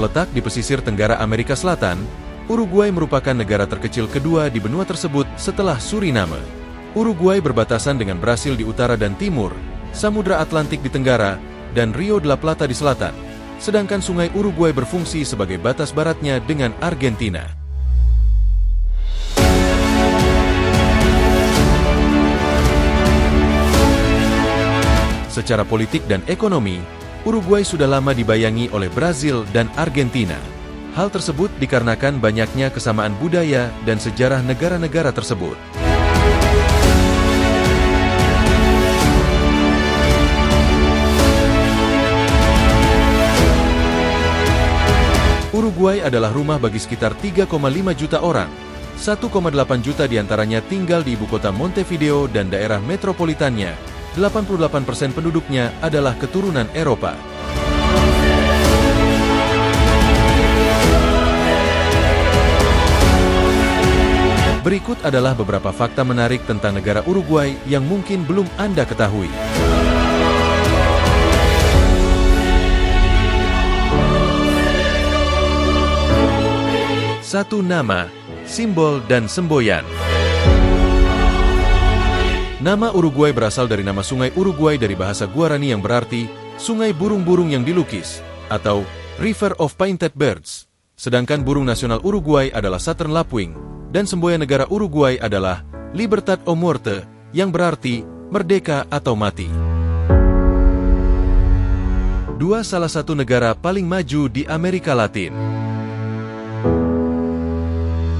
Terletak di pesisir tenggara Amerika Selatan, Uruguay merupakan negara terkecil kedua di benua tersebut setelah Suriname. Uruguay berbatasan dengan Brasil di utara dan timur, Samudra Atlantik di tenggara, dan Rio de la Plata di selatan. Sedangkan sungai Uruguay berfungsi sebagai batas baratnya dengan Argentina. Secara politik dan ekonomi, Uruguay sudah lama dibayangi oleh Brasil dan Argentina. Hal tersebut dikarenakan banyaknya kesamaan budaya dan sejarah negara-negara tersebut. Uruguay adalah rumah bagi sekitar 3,5 juta orang. 1,8 juta diantaranya tinggal di ibu kota Montevideo dan daerah metropolitannya. 88% penduduknya adalah keturunan Eropa. Berikut adalah beberapa fakta menarik tentang negara Uruguay yang mungkin belum Anda ketahui. 1. Nama, simbol, dan semboyan. Nama Uruguay berasal dari nama sungai Uruguay dari bahasa Guarani yang berarti sungai burung-burung yang dilukis, atau River of Painted Birds. Sedangkan burung nasional Uruguay adalah Saturn Lapwing, dan semboyan negara Uruguay adalah Libertad o Muerte, yang berarti merdeka atau mati. 2. Salah satu negara paling maju di Amerika Latin.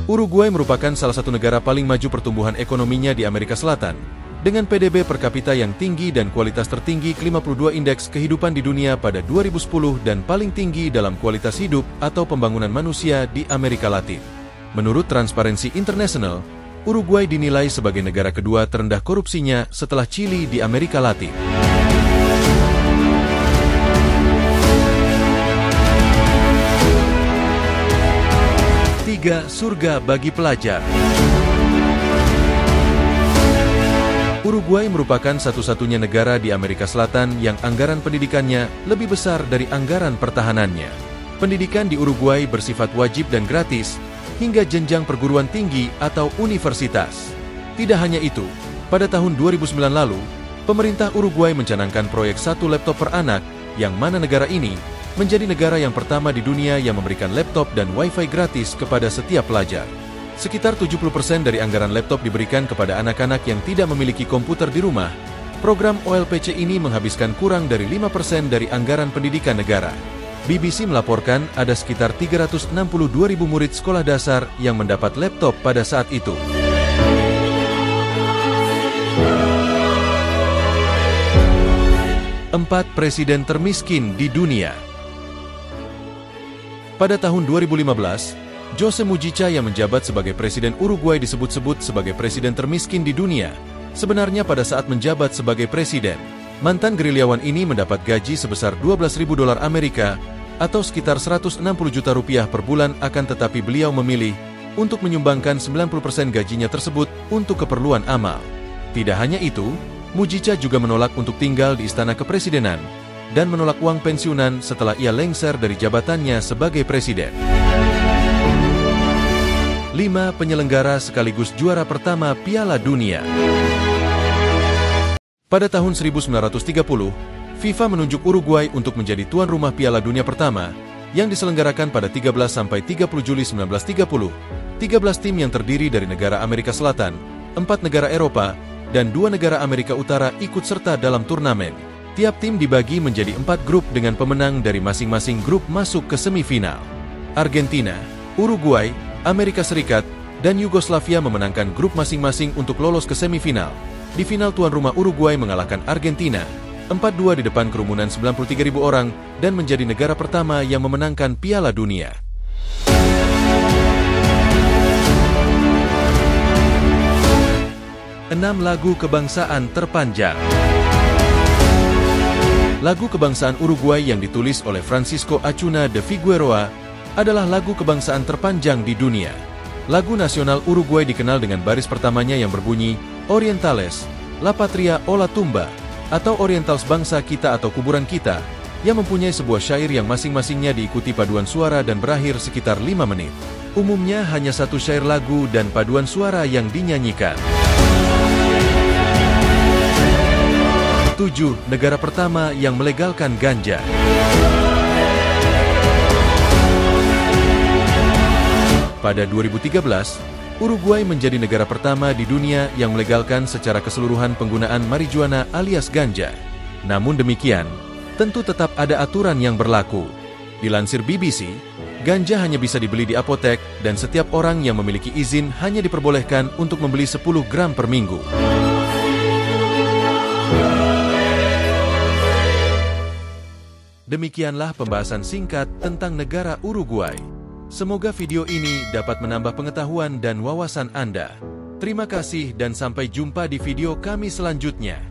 Uruguay merupakan salah satu negara paling maju pertumbuhan ekonominya di Amerika Selatan, dengan PDB per kapita yang tinggi dan kualitas tertinggi ke-52 indeks kehidupan di dunia pada 2010 dan paling tinggi dalam kualitas hidup atau pembangunan manusia di Amerika Latin. Menurut Transparency International, Uruguay dinilai sebagai negara kedua terendah korupsinya setelah Chili di Amerika Latin. 3. Surga bagi pelajar. Uruguay merupakan satu-satunya negara di Amerika Selatan yang anggaran pendidikannya lebih besar dari anggaran pertahanannya. Pendidikan di Uruguay bersifat wajib dan gratis, hingga jenjang perguruan tinggi atau universitas. Tidak hanya itu, pada tahun 2009 lalu, pemerintah Uruguay mencanangkan proyek 1 laptop per anak, yang mana negara ini menjadi negara yang pertama di dunia yang memberikan laptop dan wifi gratis kepada setiap pelajar. Sekitar 70% dari anggaran laptop diberikan kepada anak-anak yang tidak memiliki komputer di rumah. Program OLPC ini menghabiskan kurang dari 5% dari anggaran pendidikan negara. BBC melaporkan ada sekitar 362.000 murid sekolah dasar yang mendapat laptop pada saat itu. Empat presiden termiskin di dunia. Pada tahun 2015, Jose Mujica yang menjabat sebagai presiden Uruguay disebut-sebut sebagai presiden termiskin di dunia. Sebenarnya pada saat menjabat sebagai presiden, mantan gerilyawan ini mendapat gaji sebesar $12.000 Amerika atau sekitar 160 juta rupiah per bulan, akan tetapi beliau memilih untuk menyumbangkan 90% gajinya tersebut untuk keperluan amal. Tidak hanya itu, Mujica juga menolak untuk tinggal di istana kepresidenan dan menolak uang pensiunan setelah ia lengser dari jabatannya sebagai presiden. 5. Penyelenggara sekaligus juara pertama Piala Dunia. Pada tahun 1930, FIFA menunjuk Uruguay untuk menjadi tuan rumah Piala Dunia pertama yang diselenggarakan pada 13-30 Juli 1930. 13 tim yang terdiri dari negara Amerika Selatan, 4 negara Eropa, dan 2 negara Amerika Utara ikut serta dalam turnamen. Tiap tim dibagi menjadi 4 grup dengan pemenang dari masing-masing grup masuk ke semifinal. Argentina, Uruguay, Amerika Serikat, dan Yugoslavia memenangkan grup masing-masing untuk lolos ke semifinal. Di final tuan rumah Uruguay mengalahkan Argentina 4-2 di depan kerumunan 93.000 orang dan menjadi negara pertama yang memenangkan Piala Dunia. Enam lagu kebangsaan terpanjang. Lagu kebangsaan Uruguay yang ditulis oleh Francisco Acuna de Figueroa adalah lagu kebangsaan terpanjang di dunia. Lagu nasional Uruguay dikenal dengan baris pertamanya yang berbunyi Orientales, La Patria o la Tumba, atau Orientals bangsa kita atau kuburan kita, yang mempunyai sebuah syair yang masing-masingnya diikuti paduan suara dan berakhir sekitar 5 menit. Umumnya hanya satu syair lagu dan paduan suara yang dinyanyikan. 7. Negara pertama yang melegalkan ganja. Pada 2013, Uruguay menjadi negara pertama di dunia yang melegalkan secara keseluruhan penggunaan marijuana alias ganja. Namun demikian, tentu tetap ada aturan yang berlaku. Dilansir BBC, ganja hanya bisa dibeli di apotek dan setiap orang yang memiliki izin hanya diperbolehkan untuk membeli 10 gram per minggu. Demikianlah pembahasan singkat tentang negara Uruguay. Semoga video ini dapat menambah pengetahuan dan wawasan Anda. Terima kasih dan sampai jumpa di video kami selanjutnya.